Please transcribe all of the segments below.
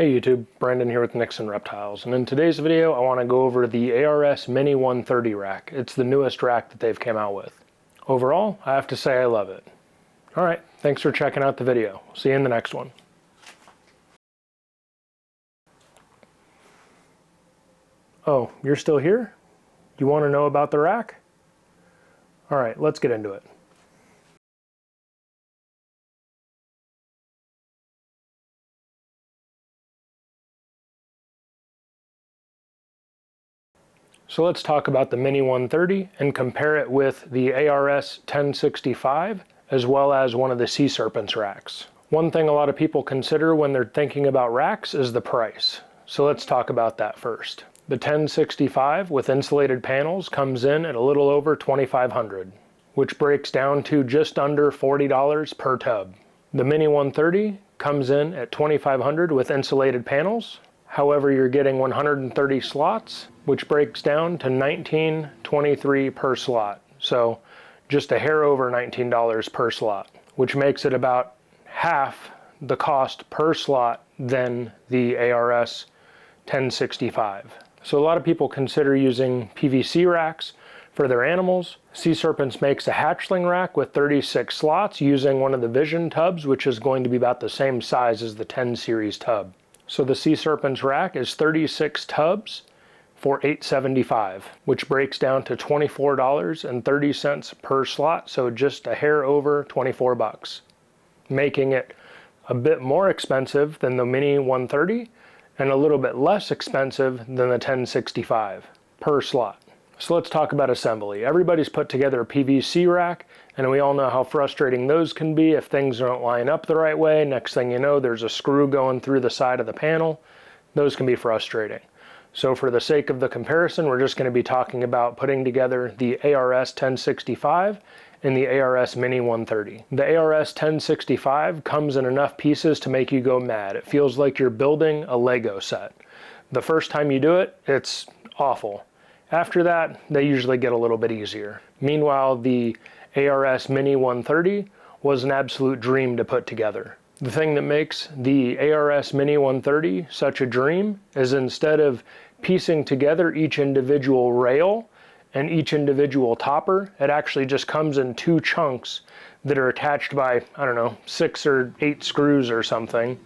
Hey YouTube, Brandon here with Nixon Reptiles, and in today's video I want to go over the ARS Mini 130 rack. It's the newest rack that they've came out with. Overall, I have to say I love it. Alright, thanks for checking out the video. See you in the next one. Oh, you're still here? You want to know about the rack? Alright, let's get into it. So let's talk about the Mini 130 and compare it with the ARS 1065 as well as one of the Sea Serpents racks. One thing a lot of people consider when they're thinking about racks is the price. So let's talk about that first. The 1065 with insulated panels comes in at a little over $2,500, which breaks down to just under $40 per tub. The Mini 130 comes in at $2,500 with insulated panels. However, you're getting 130 slots, which breaks down to $19.23 per slot. So just a hair over $19 per slot, which makes it about half the cost per slot than the ARS 1065. So a lot of people consider using PVC racks for their animals. Sea Serpents makes a hatchling rack with 36 slots using one of the Vision tubs, which is going to be about the same size as the 10 series tub. So the Sea Serpents rack is 36 tubs for $875, which breaks down to $24.30 per slot, so just a hair over 24 bucks, making it a bit more expensive than the Mini 130 and a little bit less expensive than the 1065 per slot. So let's talk about assembly. Everybody's put together a PVC rack, and we all know how frustrating those can be if things don't line up the right way. Next thing you know, there's a screw going through the side of the panel. Those can be frustrating. So for the sake of the comparison, we're just going to be talking about putting together the ARS 1065 and the ARS Mini 130. The ARS 1065 comes in enough pieces to make you go mad. It feels like you're building a Lego set. The first time you do it, it's awful. After that, they usually get a little bit easier. Meanwhile, the ARS Mini 130 was an absolute dream to put together. The thing that makes the ARS Mini 130 such a dream is instead of piecing together each individual rail and each individual topper, it actually just comes in two chunks that are attached by, I don't know, 6 or 8 screws or something,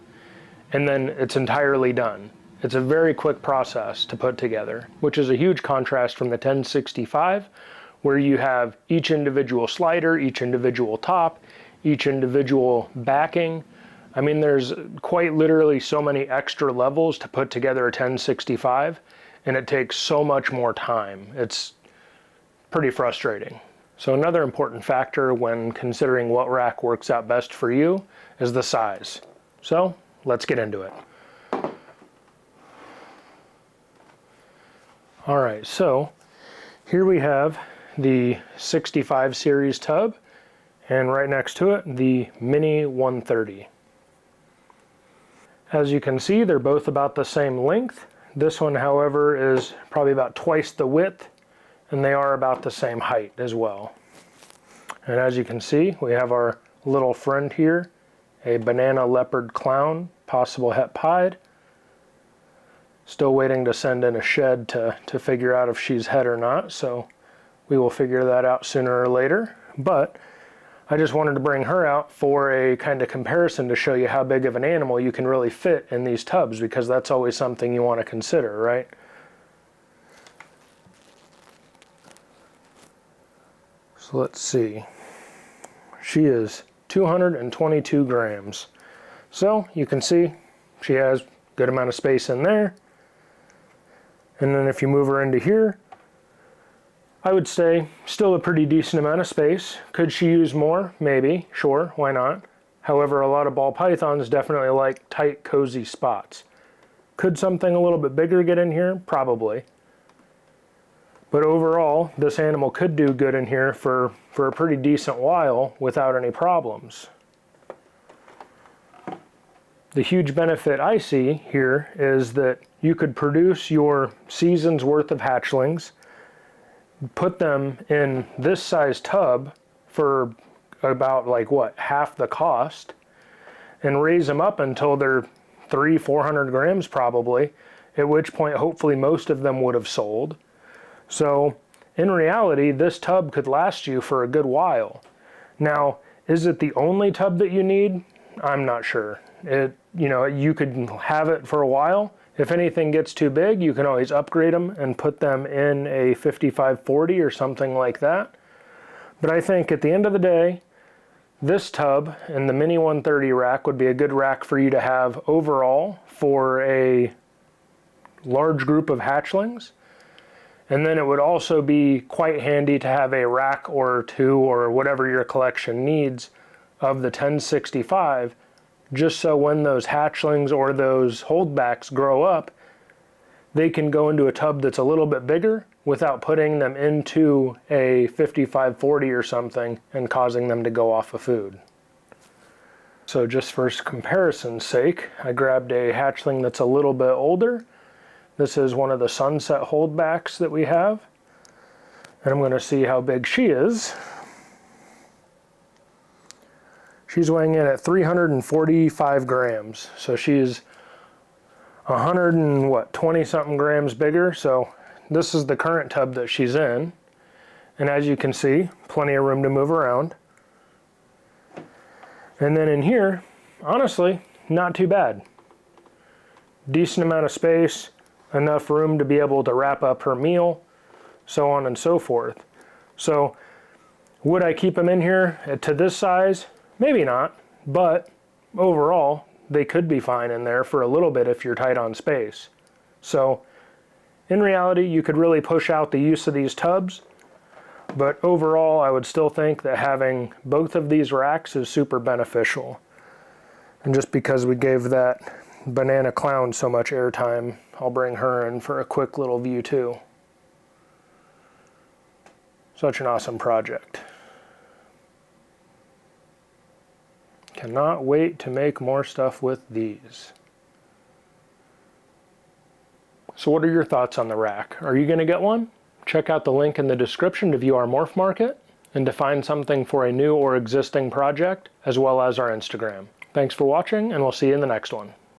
and then it's entirely done. It's a very quick process to put together, which is a huge contrast from the 1065, where you have each individual slider, each individual top, each individual backing. I mean, there's quite literally so many extra levels to put together a 1065, and it takes so much more time. It's pretty frustrating. So another important factor when considering what rack works out best for you is the size. So let's get into it. All right, so here we have the 65 series tub, and right next to it, the Mini 130. As you can see, they're both about the same length. This one, however, is probably about twice the width, and they are about the same height as well. And as you can see, we have our little friend here, a banana leopard clown, possible het pied. Still waiting to send in a shed to figure out if she's het or not, so we will figure that out sooner or later. But I just wanted to bring her out for a kind of comparison to show you how big of an animal you can really fit in these tubs, because that's always something you want to consider, right? So let's see. She is 222 grams. So you can see she has a good amount of space in there. And then if you move her into here, I would say still a pretty decent amount of space. Could she use more? Maybe. Sure, why not? However, a lot of ball pythons definitely like tight, cozy spots. Could something a little bit bigger get in here? Probably. But overall, this animal could do good in here for a pretty decent while without any problems. The huge benefit I see here is that you could produce your season's worth of hatchlings, put them in this size tub for about half the cost, and raise them up until they're 400 grams probably, at which point hopefully most of them would have sold. So in reality, this tub could last you for a good while. Now, is it the only tub that you need? I'm not sure. You could have it for a while. If anything gets too big, you can always upgrade them and put them in a 5540 or something like that. But I think at the end of the day, this tub and the Mini 130 rack would be a good rack for you to have overall for a large group of hatchlings. And then it would also be quite handy to have a rack or two or whatever your collection needs of the 1065, just so when those hatchlings or those holdbacks grow up, they can go into a tub that's a little bit bigger without putting them into a 5540 or something and causing them to go off of food. So just for comparison's sake, I grabbed a hatchling that's a little bit older. This is one of the Sunset holdbacks that we have. And I'm going to see how big she is. She's weighing in at 345 grams. So she's 120 something grams bigger. So this is the current tub that she's in. And as you can see, plenty of room to move around. And then in here, honestly, not too bad. Decent amount of space, enough room to be able to wrap up her meal, so on and so forth. So would I keep them in here to this size? Maybe not, but overall they could be fine in there for a little bit if you're tight on space. So in reality, you could really push out the use of these tubs, but overall I would still think that having both of these racks is super beneficial. And just because we gave that banana clown so much airtime, I'll bring her in for a quick little view too. Such an awesome project. Cannot wait to make more stuff with these. So what are your thoughts on the rack? Are you going to get one? Check out the link in the description to view our Morph Market and to find something for a new or existing project, as well as our Instagram. Thanks for watching, and we'll see you in the next one.